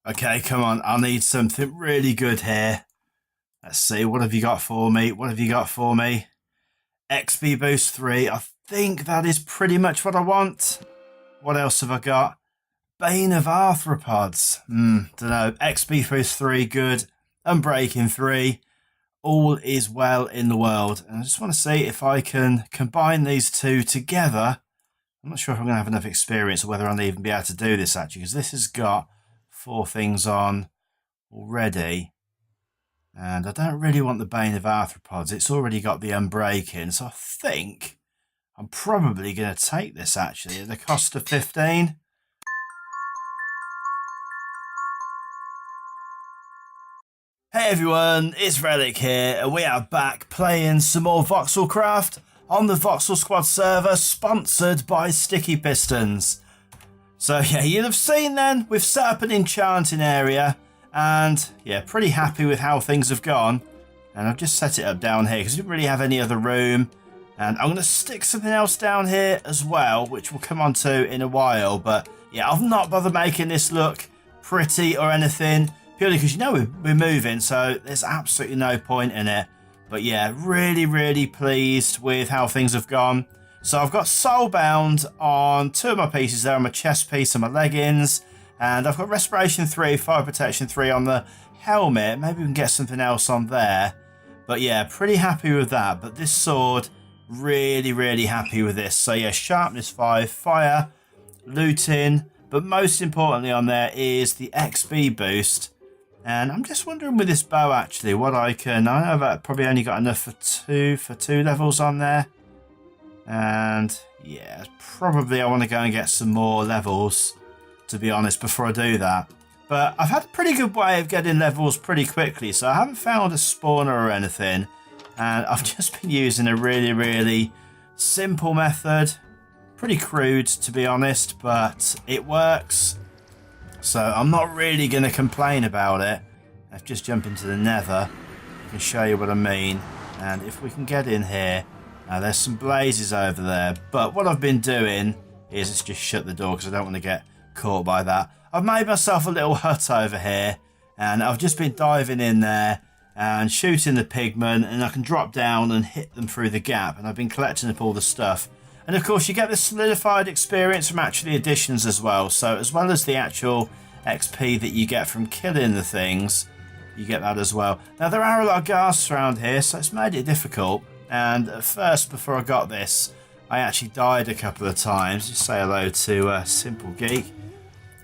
Okay, come on. I need something really good here. Let's see. What have you got for me? What have you got for me? XP Boost 3. I think that is pretty much what I want. What else have I got? Bane of Arthropods. Don't know. XP Boost 3, good. Unbreaking 3. All is well in the world. And I just want to see if I can combine these two together. I'm not sure if I'm going to have enough experience or whether I'll even be able to do this actually, because this has got 4 things on already. And I don't really want the Bane of Arthropods. It's already got the Unbreaking. So I think I'm probably going to take this actually at the cost of 15. Hey everyone, it's Relic here, and we are back playing some more Voxelcraft on the VoxelSquad server, sponsored by StickyPistons. So yeah, you'll have seen then, we've set up an enchanting area, and yeah, pretty happy with how things have gone. And I've just set it up down here, because we didn't really have any other room. And I'm going to stick something else down here as well, which we'll come on to in a while. But yeah, I've not bothered making this look pretty or anything, purely because, you know, we're moving, so there's absolutely no point in it. But yeah, really pleased with how things have gone. So I've got Soulbound on 2 of my pieces there, on my chest piece and my leggings. And I've got Respiration 3, Fire Protection 3 on the helmet. Maybe we can get something else on there. But yeah, pretty happy with that. But this sword, really happy with this. So yeah, Sharpness 5, Fire, Looting. But most importantly on there is the XP boost. And I'm just wondering with this bow actually what I know that I've probably only got enough for two levels on there. And yeah, probably I want to go and get some more levels, to be honest, before I do that. But I've had a pretty good way of getting levels pretty quickly, so I haven't found a spawner or anything. And I've just been using a really simple method. Pretty crude, to be honest, but it works. So I'm not really going to complain about it. Let's just jump into the nether. I can show you what I mean. And if we can get in here, there's some blazes over there. But what I've been doing is, let's just shut the door because I don't want to get caught by that. I've made myself a little hut over here. And I've just been diving in there and shooting the pigmen. And I can drop down and hit them through the gap. And I've been collecting up all the stuff. And of course you get the solidified experience from actually additions as well. So as well as the actual XP that you get from killing the things, you get that as well. Now there are a lot of ghasts around here, so it's made it difficult. And at first, before I got this, I actually died a couple of times. Just say hello to Simple Geek.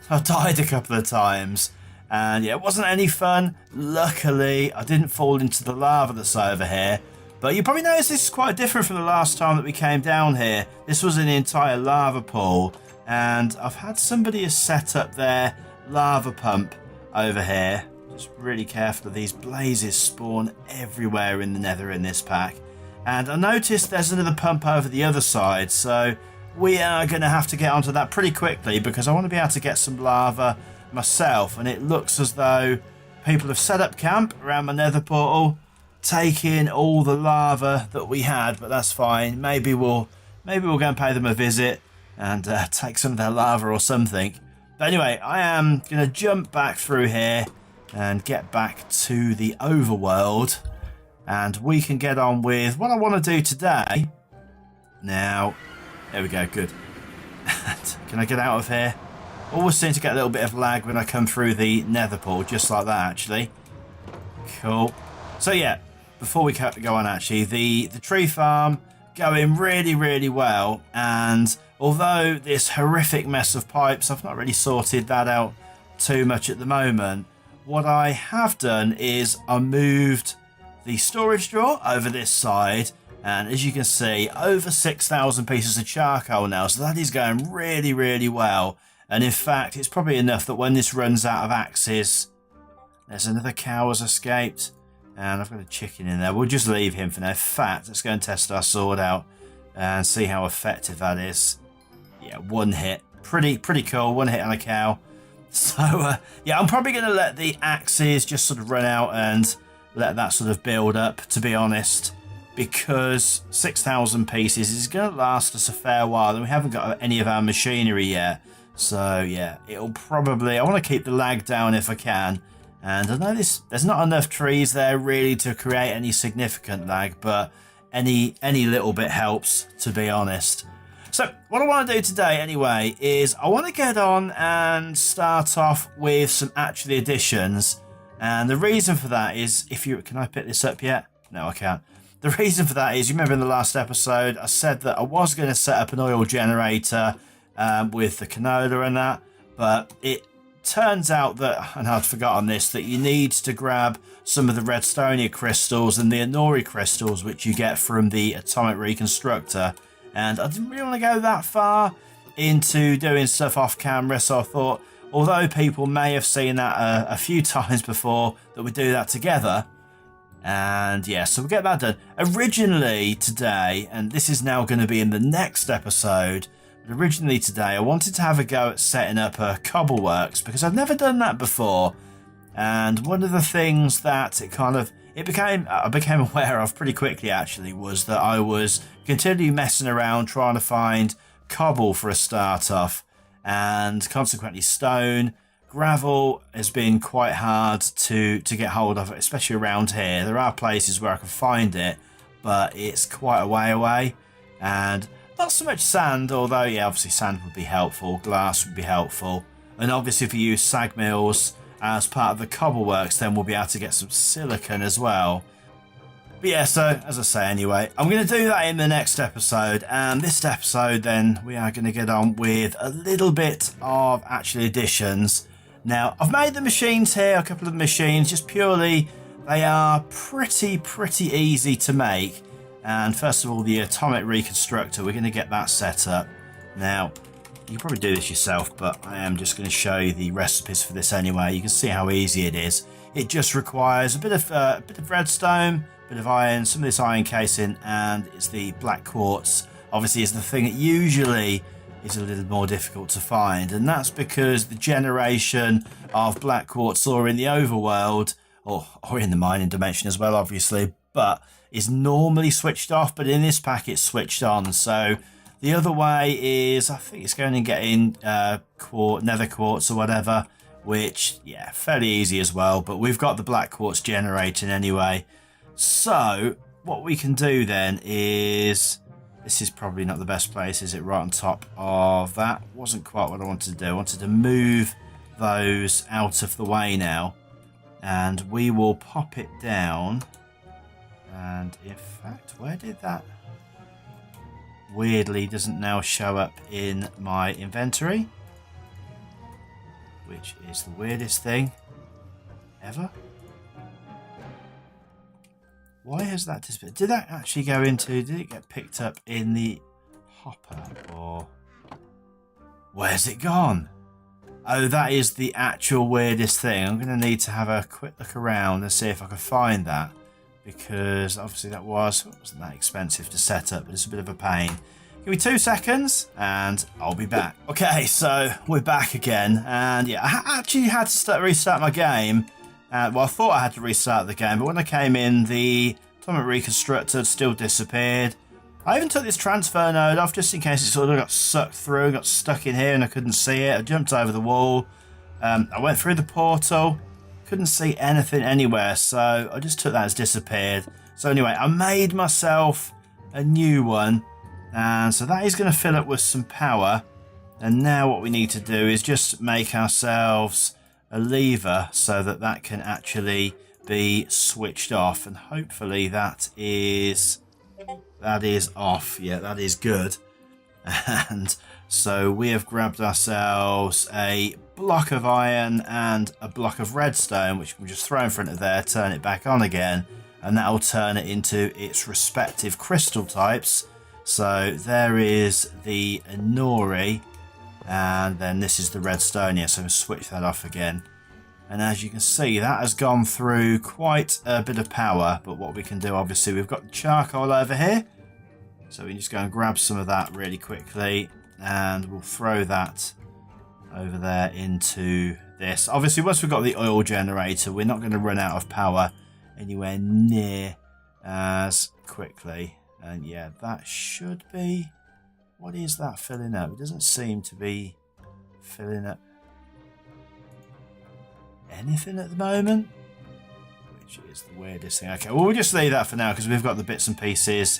I died a couple of times. And yeah, it wasn't any fun. Luckily, I didn't fall into the lava that's over here. But you probably noticed this is quite different from the last time that we came down here. This was an entire lava pool. And I've had somebody set up their lava pump over here. Just really careful of these blazes spawn everywhere in the nether in this pack. And I noticed there's another pump over the other side. So we are going to have to get onto that pretty quickly, because I want to be able to get some lava myself. And it looks as though people have set up camp around my nether portal, taking all the lava that we had, but that's fine. Maybe we'll go and pay them a visit and take some of their lava or something. But anyway, I am going to jump back through here and get back to the overworld, and we can get on with what I want to do today. Now, there we go, good. Can I get out of here? Always seem to get a little bit of lag when I come through the nether portal, just like that actually. Cool. So yeah, before we go on actually, the tree farm going really well. And although this horrific mess of pipes, I've not really sorted that out too much at the moment. What I have done is I moved the storage drawer over this side. And as you can see, over 6,000 pieces of charcoal now. So that is going really well. And in fact, it's probably enough that when this runs out of axes, there's another cow has escaped. And I've got a chicken in there. We'll just leave him for now. In fact, let's go and test our sword out and see how effective that is. Yeah, 1 hit. Pretty cool. 1 hit on a cow. So, yeah, I'm probably going to let the axes just sort of run out and let that sort of build up, to be honest. Because 6,000 pieces is going to last us a fair while. And we haven't got any of our machinery yet. So yeah, it'll probably, I want to keep the lag down if I can. And I know there's not enough trees there really to create any significant lag, but any little bit helps, to be honest. So what I want to do today anyway is I want to get on and start off with some actual additions. And the reason for that is, can I pick this up yet? No, I can't. The reason for that is, you remember in the last episode, I said that I was going to set up an oil generator with the canola and that, but it turns out that, and I'd forgotten this, that you need to grab some of the redstonia crystals and the Inori crystals, which you get from the atomic reconstructor. And I didn't really want to go that far into doing stuff off camera, so I thought, although people may have seen that a few times before, that we do that together. And yeah, so we'll get that done. Originally today, and this is now going to be in the next episode, but originally today I wanted to have a go at setting up a cobbleworks, because I've never done that before. And one of the things that I became aware of pretty quickly actually, was that I was continually messing around trying to find cobble for a start off, and consequently stone. Gravel has been quite hard to get hold of, especially around here. There are places where I can find it, but it's quite a way away. And not so much sand, although yeah, obviously sand would be helpful, glass would be helpful. And obviously if you use sag mills as part of the cobbleworks, then we'll be able to get some silicon as well. But yeah, so as I say anyway, I'm going to do that in the next episode. And this episode then, we are going to get on with a little bit of actual additions. Now, I've made the machines here, a couple of machines, just purely, they are pretty easy to make. And first of all, the atomic reconstructor, we're going to get that set up. Now, you can probably do this yourself, but I am just going to show you the recipes for this anyway. You can see how easy it is. It just requires a bit of redstone, a bit of iron, some of this iron casing, and it's the black quartz. Obviously, it's the thing that usually is a little more difficult to find, and that's because the generation of black quartz ore in the overworld, or in the mining dimension as well obviously, but is normally switched off, but in this pack it's switched on. So the other way is, I think it's going and getting nether quartz or whatever, which yeah, fairly easy as well, but we've got the black quartz generating anyway. So what we can do then is, this is probably not the best place, is it? Right on top of that. Wasn't quite what I wanted to do. I wanted to move those out of the way now. And we will pop it down. And in fact, where did that weirdly doesn't now show up in my inventory? Which is the weirdest thing ever. Why has that disappeared? Did that actually go into, did it get picked up in the hopper, or where's it gone? Oh, that is the actual weirdest thing. I'm going to need to have a quick look around and see if I can find that, because obviously that wasn't that expensive to set up, but it's a bit of a pain. Give me 2 seconds and I'll be back. Okay, so we're back again, and yeah, I actually had to restart my game. Well, I thought I had to restart the game, but when I came in, the atomic reconstructor had still disappeared. I even took this transfer node off just in case it sort of got sucked through, got stuck in here and I couldn't see it. I jumped over the wall. I went through the portal, couldn't see anything anywhere, so I just took that as disappeared. So anyway, I made myself a new one, and so that is going to fill up with some power. And now what we need to do is just make ourselves a lever so that that can actually be switched off, and hopefully that is off. Yeah, that is good. And so we have grabbed ourselves a block of iron and a block of redstone, which we'll just throw in front of there, turn it back on again, and that will turn it into its respective crystal types. So there is the Inori, and then this is the redstonia, so we'll switch that off again. And as you can see, that has gone through quite a bit of power, but what we can do, obviously, we've got charcoal over here, so we can just go and grab some of that really quickly, and we'll throw that over there into this. Obviously, once we've got the oil generator, we're not going to run out of power anywhere near as quickly. And yeah, that should be... What is that filling up? It doesn't seem to be filling up anything at the moment, which is the weirdest thing. Okay, well, we'll just leave that for now because we've got the bits and pieces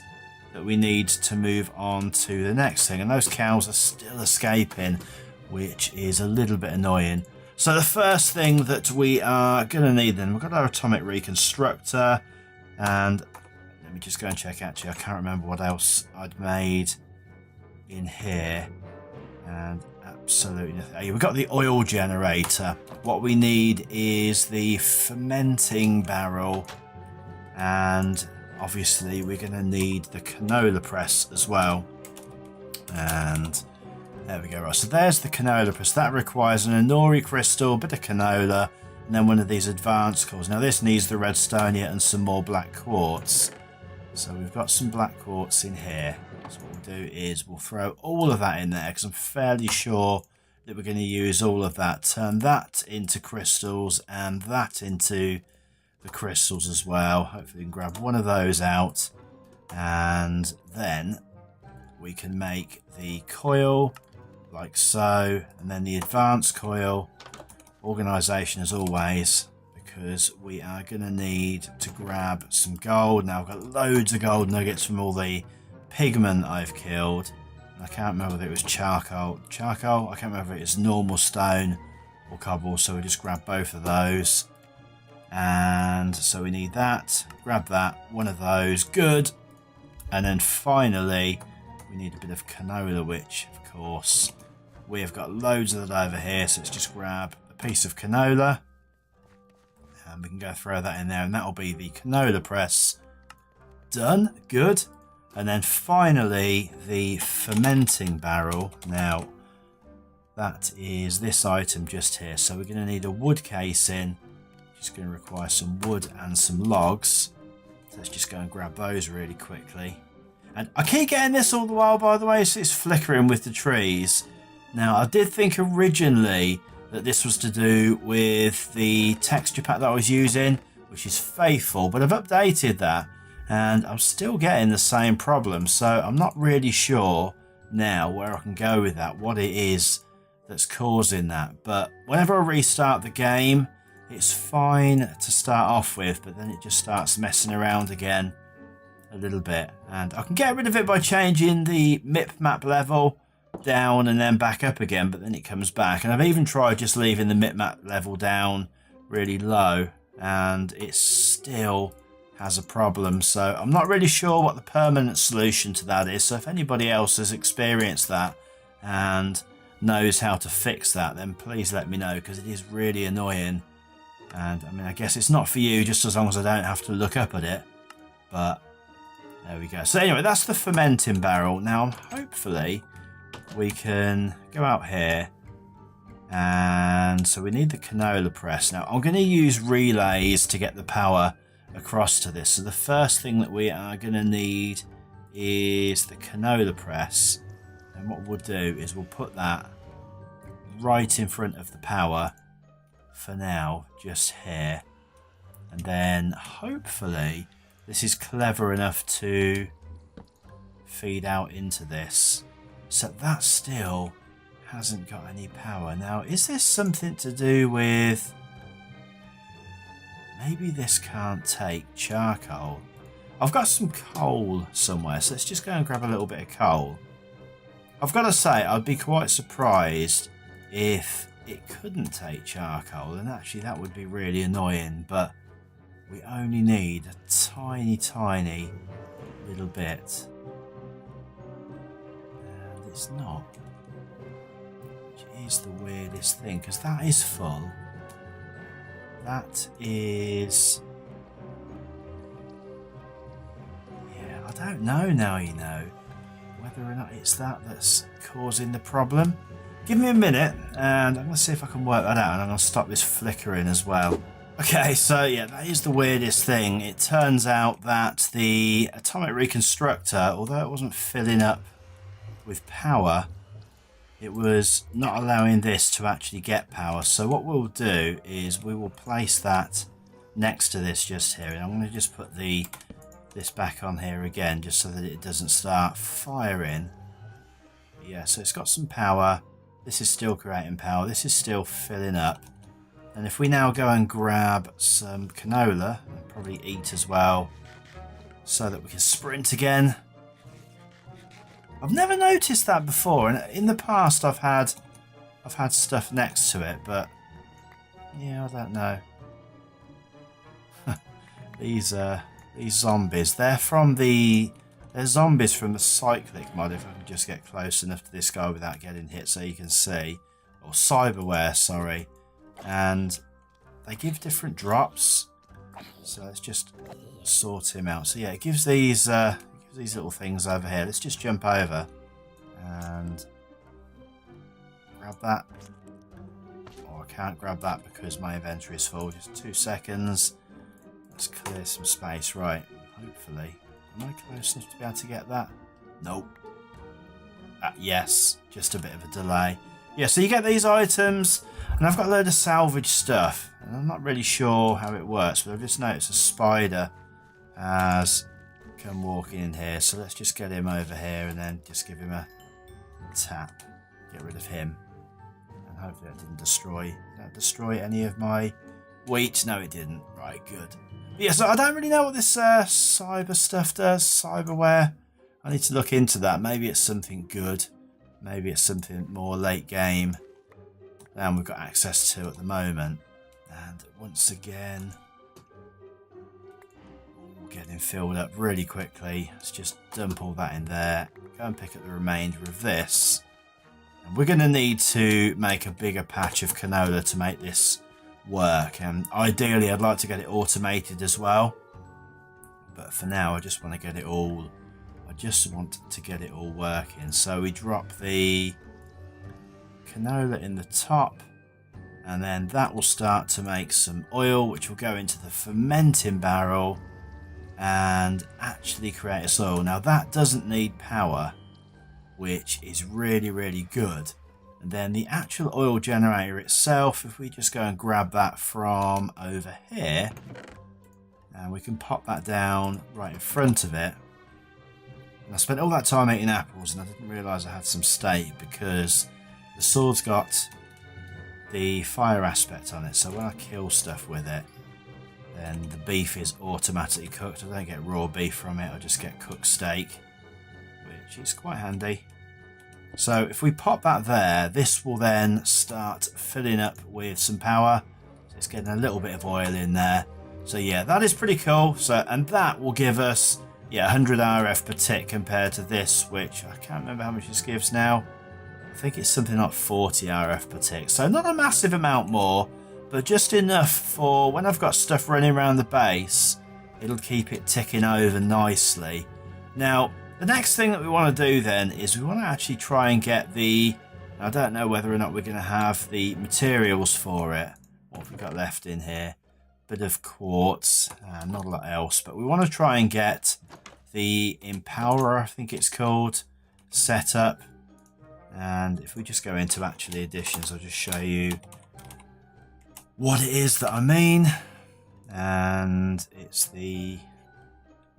that we need to move on to the next thing, and those cows are still escaping, which is a little bit annoying. So the first thing that we are going to need then, we've got our atomic reconstructor, and let me just go and check. Actually, I can't remember what else I'd made in here, and absolutely nothing. We've got the oil generator. What we need is the fermenting barrel, and obviously we're going to need the canola press as well. And there we go. Right, so there's the canola press. That requires an Inori crystal, a bit of canola, and then one of these advanced cores. Now this needs the redstonia and some more black quartz. So we've got some black quartz in here. So what we'll do is we'll throw all of that in there because I'm fairly sure that we're going to use all of that. Turn that into crystals and that into the crystals as well. Hopefully we can grab one of those out, and then we can make the coil like so, and then the advanced coil. Organization as always, because we are going to need to grab some gold. Now I've got loads of gold nuggets from all the pigment I've killed. I can't remember whether it was charcoal. I can't remember if it was normal stone or cobble, so we just grab both of those. And so we need that. Grab that, one of those, good. And then finally we need a bit of canola, which of course we have got loads of that over here. So let's just grab a piece of canola, and we can go throw that in there, and that'll be the canola press done. Good. And then finally the fermenting barrel. Now that is this item just here, so we're going to need a wood casing. Just going to require some wood and some logs, so let's just go and grab those really quickly. And I keep getting this all the while, by the way, so it's flickering with the trees. Now I did think originally that this was to do with the texture pack that I was using, which is Faithful, but I've updated that and I'm still getting the same problem, so I'm not really sure now where I can go with that, what it is that's causing that. But whenever I restart the game, it's fine to start off with, but then it just starts messing around again a little bit, and I can get rid of it by changing the MIP map level down and then back up again, but then it comes back. And I've even tried just leaving the MIP map level down really low, and it still has a problem. So I'm not really sure what the permanent solution to that is, so if anybody else has experienced that and knows how to fix that, then please let me know, because it is really annoying. And I mean, I guess it's not for you, just as long as I don't have to look up at it. But there we go. So anyway, that's the fermenting barrel. Now hopefully we can go out here, and so we need the canola press. Now I'm going to use relays to get the power across to this. So the first thing that we are going to need is the canola press, and what we'll do is we'll put that right in front of the power for now, just here, and then hopefully this is clever enough to feed out into this. So that still hasn't got any power. Now, is this something to do with, maybe this can't take charcoal? I've got some coal somewhere, so let's just go and grab a little bit of coal. I've got to say, I'd be quite surprised if it couldn't take charcoal, and actually that would be really annoying, but we only need a tiny little bit, and it's not, which is the weirdest thing, because that is full. That is, yeah, I don't know now, you know, whether or not it's that that's causing the problem. Give me a minute and I'm going to see if I can work that out, and I'm going to stop this flickering as well. Okay, so yeah, that is the weirdest thing. It turns out that the atomic reconstructor, although it wasn't filling up with power, it was not allowing this to actually get power. So what we'll do is we will place that next to this just here, and I'm going to just put this back on here again just so that it doesn't start firing. Yeah, so it's got some power. This is still creating power. This is still filling up. And if we now go and grab some canola, and probably eat as well, so that we can sprint again. I've never noticed that before, and in the past I've had stuff next to it, but yeah, I don't know. These zombies, they're zombies from the cyclic mod. If I can just get close enough to this guy without getting hit, so you can see, or cyberware, sorry, and they give different drops. So let's just sort him out. So yeah, it gives these little things over here. Let's just jump over and grab that. Oh, I can't grab that because my inventory is full. Just 2 seconds. Let's clear some space. Right, hopefully. Am I close enough to be able to get that? Nope. Yes, just a bit of a delay. Yeah, so you get these items, and I've got a load of salvage stuff. And I'm not really sure how it works, but I've just noticed a spider has come walking in here. So let's just get him over here and then just give him a tap. Get rid of him. And hopefully that didn't destroy any of my wheat. No, it didn't. Right, good. But yeah, so I don't really know what this cyber stuff does. Cyberware. I need to look into that. Maybe it's something good. Maybe it's something more late game than we've got access to at the moment. And once again, getting filled up really quickly. Let's just dump all that in there. Go and pick up the remainder of this. And we're going to need to make a bigger patch of canola to make this work. And ideally, I'd like to get it automated as well. But for now, I just want to get it all. I just want to get it all working. So we drop the canola in the top, and then that will start to make some oil, which will go into the fermenting barrel and actually create us oil. Now that doesn't need power, which is really, really good. And then the actual oil generator itself, if we just go and grab that from over here, and we can pop that down right in front of it. And I spent all that time eating apples, and I didn't realise I had some steak because the sword's got the fire aspect on it. So when I kill stuff with it, then the beef is automatically cooked. I don't get raw beef from it, I just get cooked steak, which is quite handy. So if we pop that there, this will then start filling up with some power. So it's getting a little bit of oil in there. So yeah, that is pretty cool. So, and that will give us 100 RF per tick compared to this, which I can't remember how much this gives now. I think it's something like 40 RF per tick. So not a massive amount more, but just enough for when I've got stuff running around the base, it'll keep it ticking over nicely. Now, the next thing that we want to do then is we want to actually try and get the, I don't know whether or not we're going to have the materials for it. What have we got left in here? Bit of quartz, not a lot else, but we want to try and get the Empowerer, I think it's called, set up. And if we just go into actually additions, I'll just show you what it is that I mean. And it's the,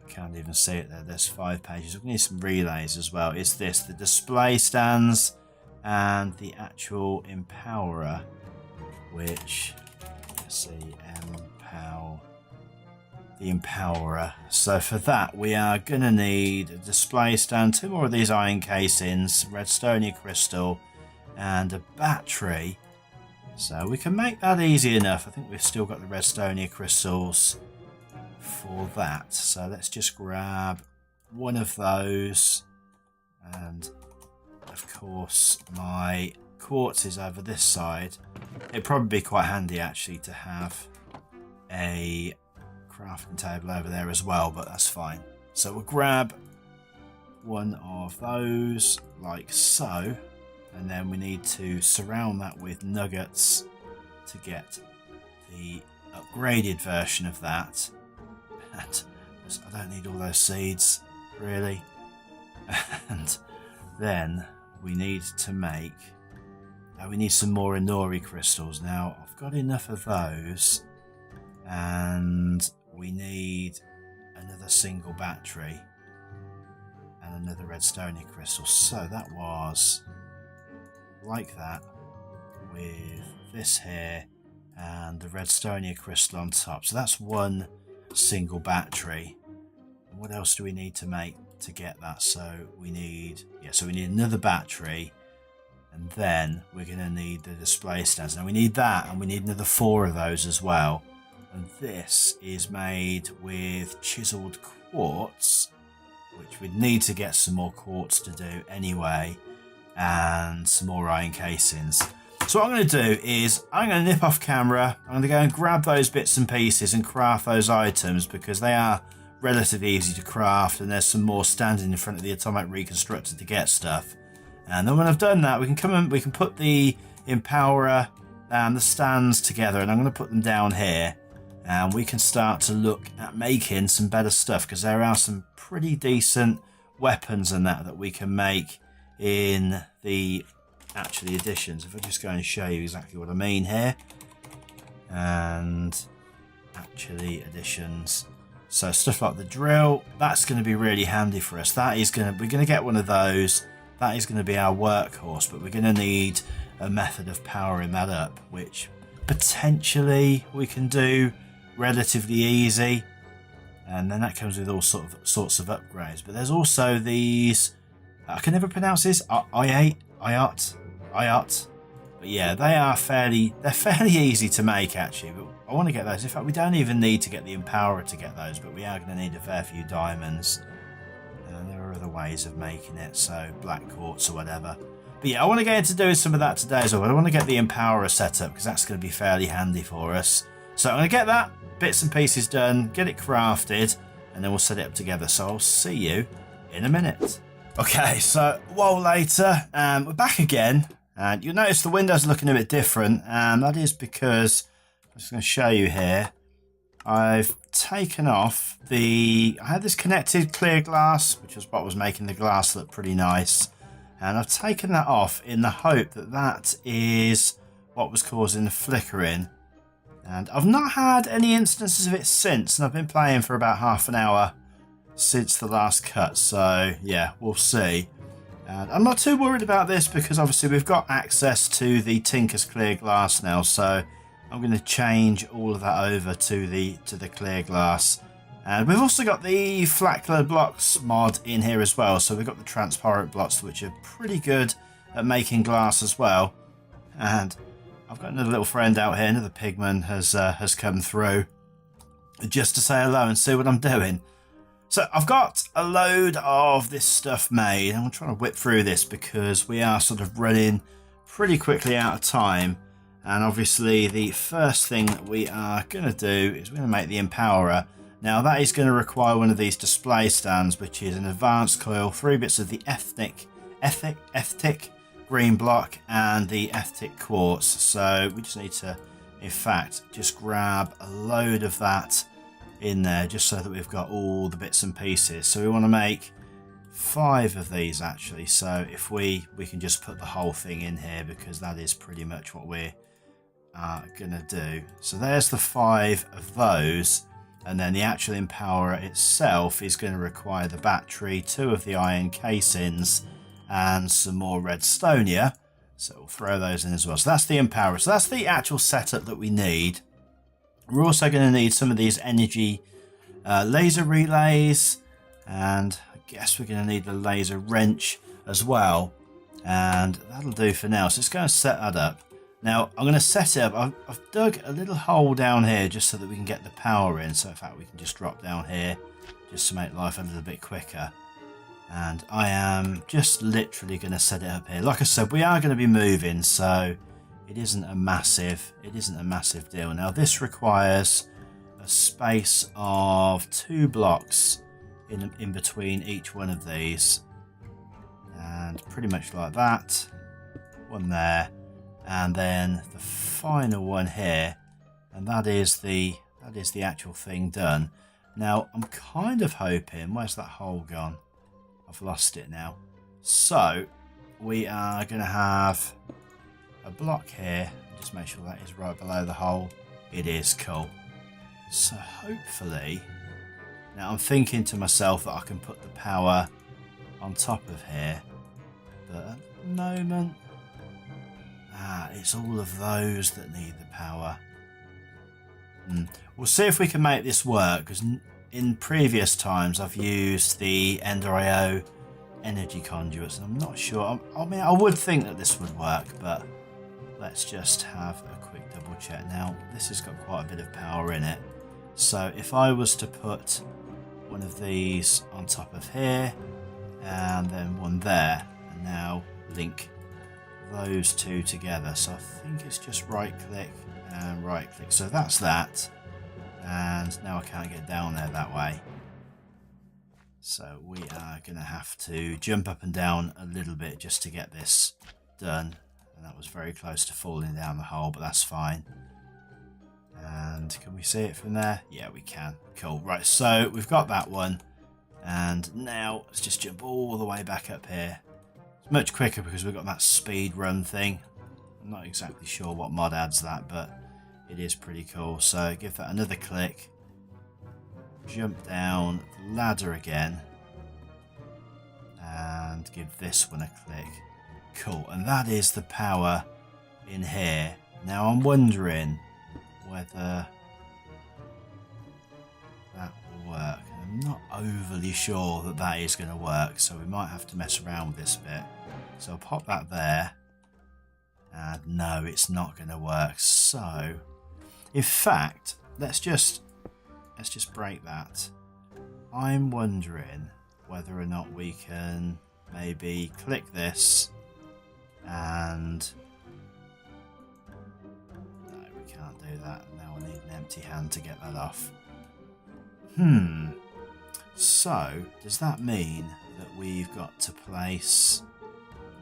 I can't even see it there, there's 5 pages. We need some relays as well. It's this, the display stands and the actual Empowerer, which, let's see, the Empowerer. So for that, we are going to need a display stand, 2 more of these iron casings, redstonia crystal, and a battery. So we can make that easy enough. I think we've still got the redstonia crystals for that. So let's just grab one of those. And of course, my quartz is over this side. It'd probably be quite handy actually to have a crafting table over there as well, but that's fine. So we'll grab one of those like so, and then we need to surround that with nuggets to get the upgraded version of that. And I don't need all those seeds really. And then we need to make, we need some more Inori crystals. Now I've got enough of those, and we need another single battery and another redstonia crystal. So that was like that, with this here and the redstonia crystal on top. So that's one single battery. And what else do we need to make to get that? So we need another battery, and then we're going to need the display stands. Now we need that, and we need another 4 of those as well. And this is made with chiseled quartz, which we'd need to get some more quartz to do anyway, and some more iron casings. So what I'm going to do is I'm going to nip off camera. I'm going to go and grab those bits and pieces and craft those items, because they are relatively easy to craft, and there's some more standing in front of the atomic reconstructor to get stuff. And then when I've done that, we can put the empowerer and the stands together, and I'm going to put them down here, and we can start to look at making some better stuff, because there are some pretty decent weapons and that we can make in the actually additions. If I just go and show you exactly what I mean here, and actually additions. So stuff like the drill, that's going to be really handy for us. We're going to get one of those. That is going to be our workhorse, but we're going to need a method of powering that up, which potentially we can do relatively easy, and then that comes with all sorts of upgrades. But there's also these, I can never pronounce this, IOT. But yeah, they're fairly easy to make actually, but I want to get those. In fact, we don't even need to get the empowerer to get those, but we are going to need a fair few diamonds, and there are other ways of making it, so black quartz or whatever. But yeah, I want to get into doing some of that today as well. But I want to get the empowerer set up, because that's going to be fairly handy for us. So I'm going to get that bits and pieces done, get it crafted, and then we'll set it up together. So I'll see you in a minute. Okay, so a while later, we're back again, and you'll notice the windows are looking a bit different, and that is because I'm just going to show you here. I've taken off I had this connected clear glass, which was what was making the glass look pretty nice, and I've taken that off in the hope that that is what was causing the flickering. And I've not had any instances of it since, and I've been playing for about half an hour since the last cut, so yeah, we'll see. And I'm not too worried about this, because obviously we've got access to the Tinker's clear glass now, so I'm going to change all of that over to the clear glass. And we've also got the flat colored blocks mod in here as well, so we've got the transparent blocks, which are pretty good at making glass as well. And I've got another little friend out here, another pigman has come through just to say hello and see what I'm doing. So I've got a load of this stuff made, and I'm trying to whip through this because we are sort of running pretty quickly out of time. And obviously the first thing that we are going to do is we're going to make the empowerer. Now that is going to require one of these display stands, which is an advanced coil, 3 bits of the ethtic green block and the ethtic quartz. So we just need to, in fact, just grab a load of that in there, just so that we've got all the bits and pieces. So we want to make 5 of these actually, so if we can just put the whole thing in here, because that is pretty much what we're gonna do. So there's the 5 of those, and then the actual empowerer itself is going to require the battery, 2 of the iron casings, and some more redstonia. So we'll throw those in as well. So that's the empowerer. So that's the actual setup that we need. We're also going to need some of these energy laser relays, and I guess we're going to need the laser wrench as well, and that'll do for now. So let's go and set that up. Now I'm going to set it up. I've dug a little hole down here just so that we can get the power in. So in fact we can just drop down here just to make life a little bit quicker. And I am just literally going to set it up here. Like I said, we are going to be moving, so it isn't a massive deal. Now this requires a space of 2 blocks in between each one of these, and pretty much like that. One there, and then the final one here, and that is the actual thing done. Now I'm kind of hoping, where's that hole gone? I've lost it now. So we are going to have a block here. Just make sure that is right below the hole. It is. Cool. So hopefully, now I'm thinking to myself that I can put the power on top of here, but at the moment Ah, it's all of those that need the power. We'll see if we can make this work, because in previous times I've used the Ender IO energy conduits, and I'm not sure. I mean, I would think that this would work, but let's just have a quick double check. Now, this has got quite a bit of power in it. So if I was to put one of these on top of here, and then one there, and now link those two together. So I think it's just right click and right click. So that's that. And now I can't get down there that way. So we are going to have to jump up and down a little bit just to get this done. And that was very close to falling down the hole, but that's fine. And can we see it from there? Yeah, we can. Cool. Right, so we've got that one. And now let's just jump all the way back up here. It's much quicker because we've got that speed run thing. I'm not exactly sure what mod adds that, but it is pretty cool. So give that another click. Jump down the ladder again. And give this one a click. Cool. And that is the power in here. Now I'm wondering whether that will work. I'm not overly sure that that is going to work, so we might have to mess around with this bit. So I'll pop that there, and no, it's not going to work. So in fact, let's just break that. I'm wondering whether or not we can maybe click this and can't do that. Now I need an empty hand to get that off. So, does that mean that we've got to place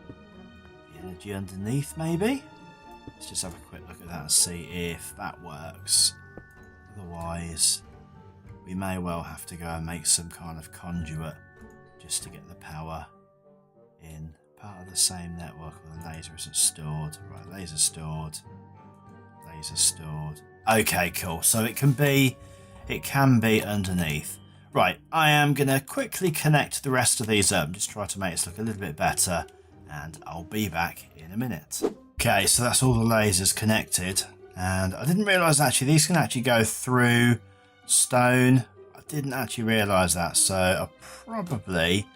the energy underneath, maybe? Let's just have a quick look at that and see if that works. Otherwise, we may well have to go and make some kind of conduit just to get the power in. Part of the same network where the laser isn't stored. Right, laser stored. Laser stored. Okay, cool. So it can be underneath. Right, I am going to quickly connect the rest of these up and just try to make this look a little bit better, and I'll be back in a minute. Okay, so that's all the lasers connected, and I didn't realise actually these can actually go through stone. I didn't actually realise that, so I probably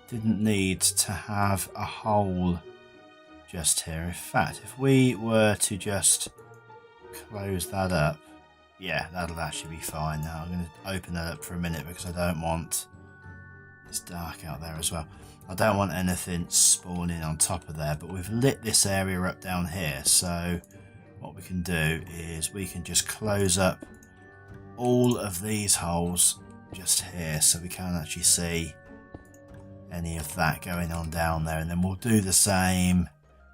didn't need to have a hole just here. In fact, if we were to just close that up, yeah, that'll actually be fine. Now I'm going to open that up for a minute because I don't want, it's dark out there as well, I don't want anything spawning on top of there, but we've lit this area up down here, so what we can do is we can just close up all of these holes just here so we can't actually see any of that going on down there, and then we'll do the same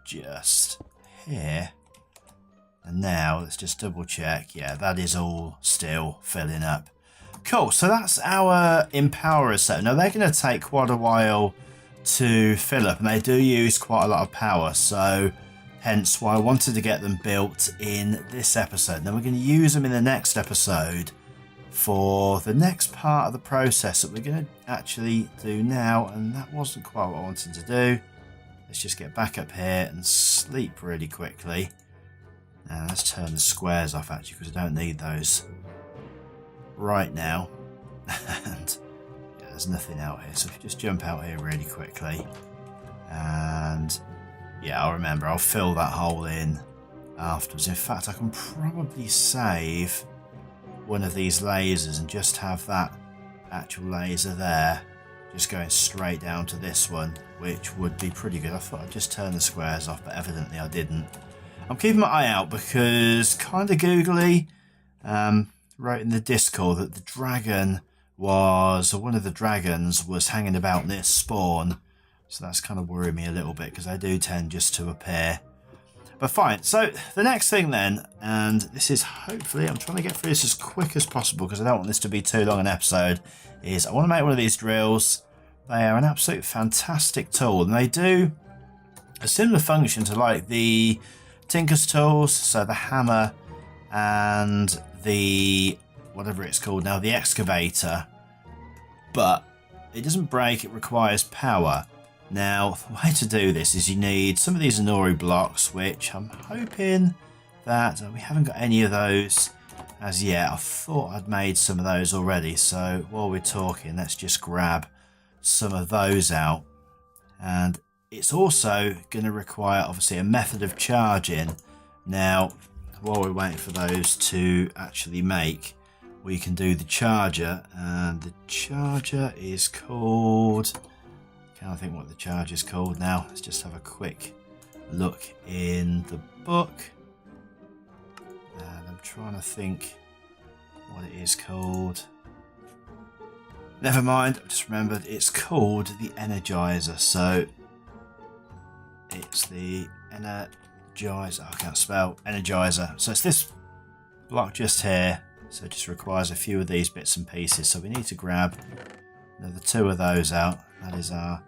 just here. And now let's just double check. Yeah, that is all still filling up. Cool, so that's our empowerers set. Now they're going to take quite a while to fill up, and they do use quite a lot of power, so hence why I wanted to get them built in this episode. Now we're going to use them in the next episode for the next part of the process that we're going to actually do now, and that wasn't quite what I wanted to do. Let's just get back up here and sleep really quickly. And let's turn the squares off actually, because I don't need those right now. And yeah, there's nothing out here, so if you just jump out here really quickly, and yeah, I'll remember, I'll fill that hole in afterwards. In fact, I can probably save one of these lasers and just have that actual laser there just going straight down to this one, which would be pretty good. I thought I'd just turn the squares off, but evidently I didn't. I'm keeping my eye out because kind of googly wrote in the Discord that the dragon was, or one of the dragons was hanging about near spawn, so that's kind of worrying me a little bit because they do tend just to appear. But fine, so the next thing then, and this is hopefully, I'm trying to get through this as quick as possible because I don't want this to be too long an episode, is I want to make one of these drills. They are an absolute fantastic tool, and they do a similar function to like the Tinker's tools, so the hammer and the, whatever it's called now, the excavator, but it doesn't break, it requires power. Now, the way to do this is you need some of these Inori blocks, which I'm hoping that we haven't got any of those as yet. I thought I'd made some of those already, so while we're talking, let's just grab some of those out. And it's also going to require, obviously, a method of charging. Now, while we're waiting for those to actually make, we can do the charger, and the charger is called... Can't think what the charge is called now. Let's just have a quick look in the book. And I'm trying to think what it is called. Never mind, I just remembered it's called the Energizer. So it's the Energizer. I can't spell Energizer. So it's this block just here. So it just requires a few of these bits and pieces. So we need to grab another 2 of those out. That is our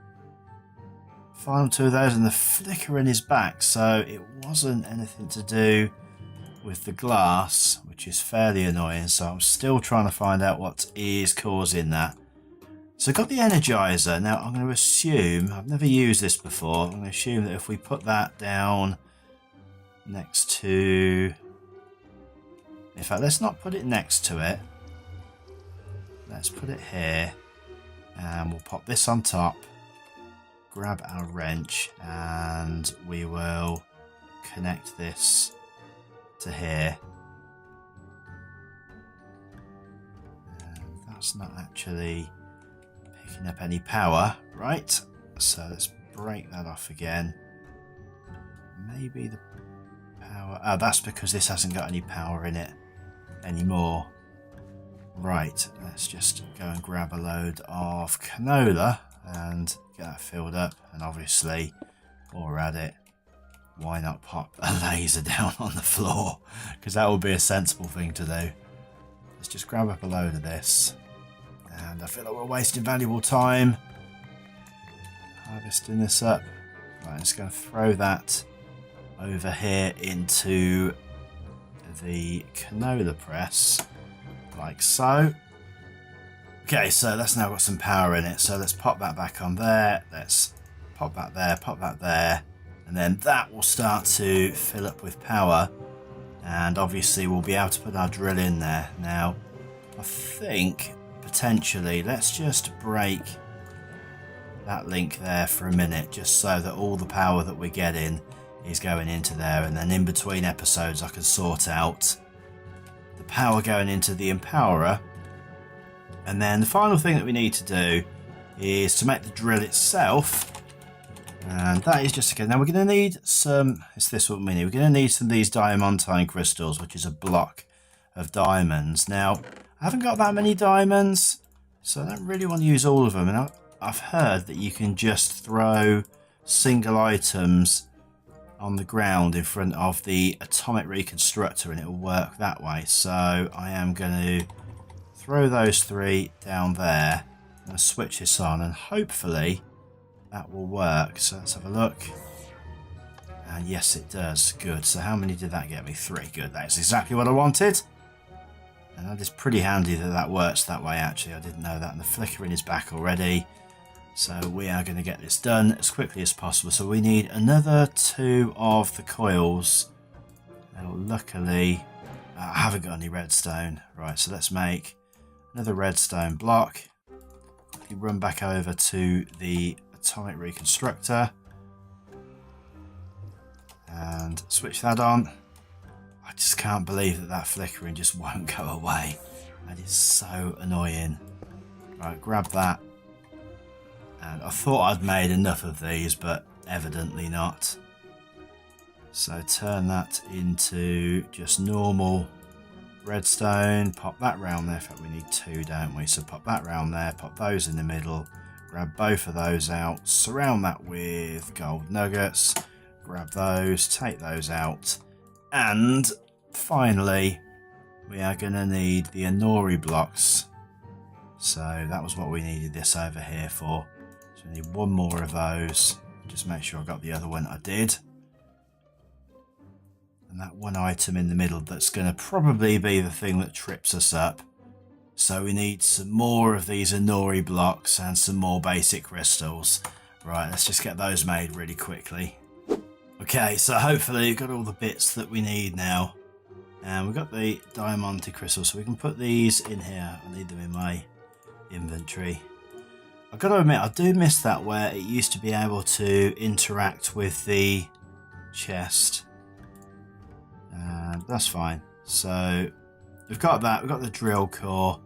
final 2 of those, and the flickering is back, so it wasn't anything to do with the glass, which is fairly annoying. So I'm still trying to find out what is causing that. So I've got the Energizer. Now I'm going to assume, I've never used this before, I'm going to assume that if we put that down next to... In fact, let's not put it next to it. Let's put it here. And we'll pop this on top, grab our wrench, and we will connect this to here. And that's not actually picking up any power, right? So let's break that off again. Maybe the power... Oh, that's because this hasn't got any power in it anymore. Right, let's just go and grab a load of canola and get that filled up. And obviously, while we're at it, why not pop a laser down on the floor? Because that would be a sensible thing to do. Let's just grab up a load of this. And I feel like we're wasting valuable time harvesting this up. Right, I'm just going to throw that over here into the canola press. Like so. Okay, so that's now got some power in it. So let's pop that back on there. Let's pop that there, pop that there. And then that will start to fill up with power. And obviously we'll be able to put our drill in there. Now, I think potentially let's just break that link there for a minute, just so that all the power that we're getting is going into there. And then in between episodes I can sort out the power going into the empowerer. And then the final thing that we need to do is to make the drill itself, and that is just again, now we're going to need some, it's this what we need, we're going to need some of these diamantine crystals, which is a block of diamonds. Now I haven't got that many diamonds, so I don't really want to use all of them, and I've heard that you can just throw single items on the ground in front of the atomic reconstructor and it will work that way. So I am going to throw those 3 down there and switch this on, and hopefully that will work. So let's have a look, and yes it does. Good. So how many did that get me? 3. Good, that's exactly what I wanted, and that is pretty handy that that works that way. Actually, I didn't know that. And the flickering is back already. So we are going to get this done as quickly as possible. So we need another 2 of the coils. Now luckily I haven't got any redstone. Right, so let's make another redstone block. Quickly run back over to the atomic reconstructor and switch that on. I just can't believe that that flickering just won't go away. That is so annoying. Right, grab that. And I thought I'd made enough of these, but evidently not. So turn that into just normal redstone. Pop that round there. In fact, we need 2, don't we? So pop that round there. Pop those in the middle. Grab both of those out. Surround that with gold nuggets. Grab those. Take those out. And finally, we are going to need the Inori blocks. So that was what we needed this over here for. So we need 1 more of those. Just make sure I got the other one. I did. And that 1 item in the middle, that's going to probably be the thing that trips us up. So we need some more of these Inori blocks and some more basic crystals. Right, let's just get those made really quickly. Okay, so hopefully we've got all the bits that we need now. And we've got the diamante crystal, so we can put these in here. I need them in my inventory. I've got to admit, I do miss that where it used to be able to interact with the chest. That's fine. So we've got that, we've got the drill core.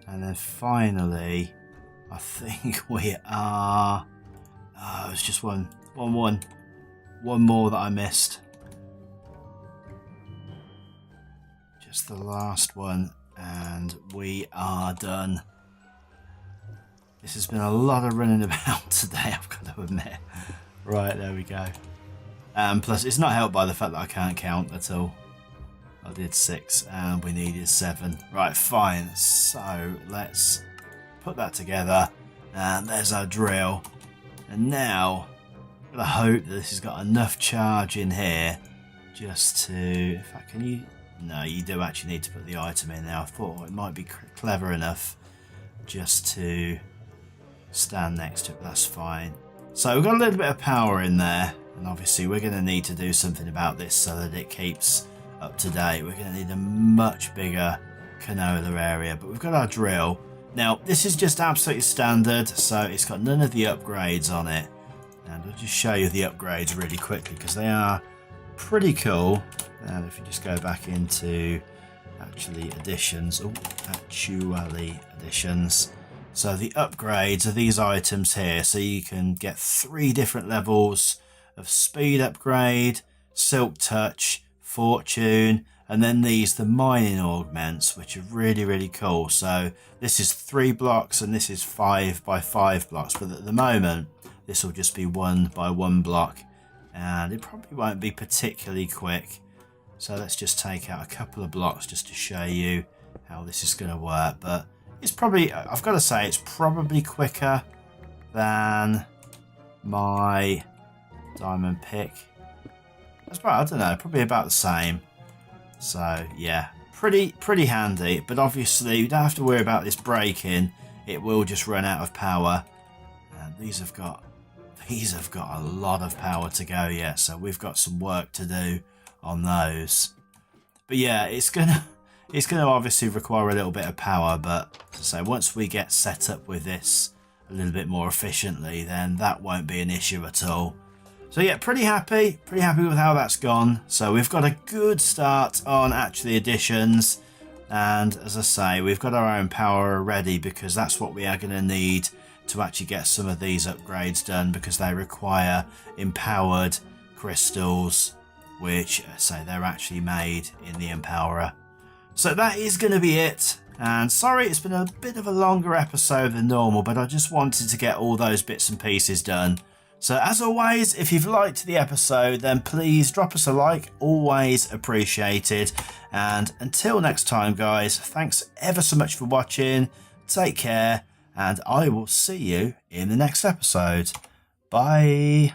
And then finally, I think we are... Oh, it's just one more that I missed. Just the last one, and we are done. This has been a lot of running about today, I've got to admit. Right, there we go. Plus, it's not helped by the fact that I can't count at all. I did 6, and we needed 7. Right, fine. So, let's put that together. And there's our drill. And now, I'm going to hope that this has got enough charge in here just to... In fact, can you... No, you do actually need to put the item in now. I thought it might be clever enough just to stand next to it, but that's fine. So we've got a little bit of power in there, and obviously we're going to need to do something about this so that it keeps up to date. We're going to need a much bigger canola area, but we've got our drill. Now, this is just absolutely standard, so it's got none of the upgrades on it. And I'll just show you the upgrades really quickly because they are pretty cool. And if you just go back into actually additions, so the upgrades are these items here. So you can get 3 different levels of speed upgrade, silk touch, fortune, and then these, the mining augments, which are really, really cool. So this is 3 blocks and this is 5 by 5 blocks. But at the moment, this will just be 1 by 1 block. And it probably won't be particularly quick. So let's just take out a couple of blocks just to show you how this is going to work. But it's probably, I've got to say, it's probably quicker than my diamond pick. That's probably, I don't know, probably about the same. So yeah, pretty handy. But obviously you don't have to worry about this breaking. It will just run out of power. And these have got a lot of power to go yet. So we've got some work to do on those. But yeah, it's gonna obviously require a little bit of power, but as I say, once we get set up with this a little bit more efficiently, then that won't be an issue at all. So yeah, pretty happy with how that's gone. So we've got a good start on actually additions, and as I say, we've got our own power already because that's what we are going to need to actually get some of these upgrades done, because they require empowered crystals, which say they're actually made in the Empowerer. So that is going to be it. And sorry, it's been a bit of a longer episode than normal, but I just wanted to get all those bits and pieces done. So as always, if you've liked the episode, then please drop us a like, always appreciated. And until next time, guys, thanks ever so much for watching. Take care, and I will see you in the next episode. Bye.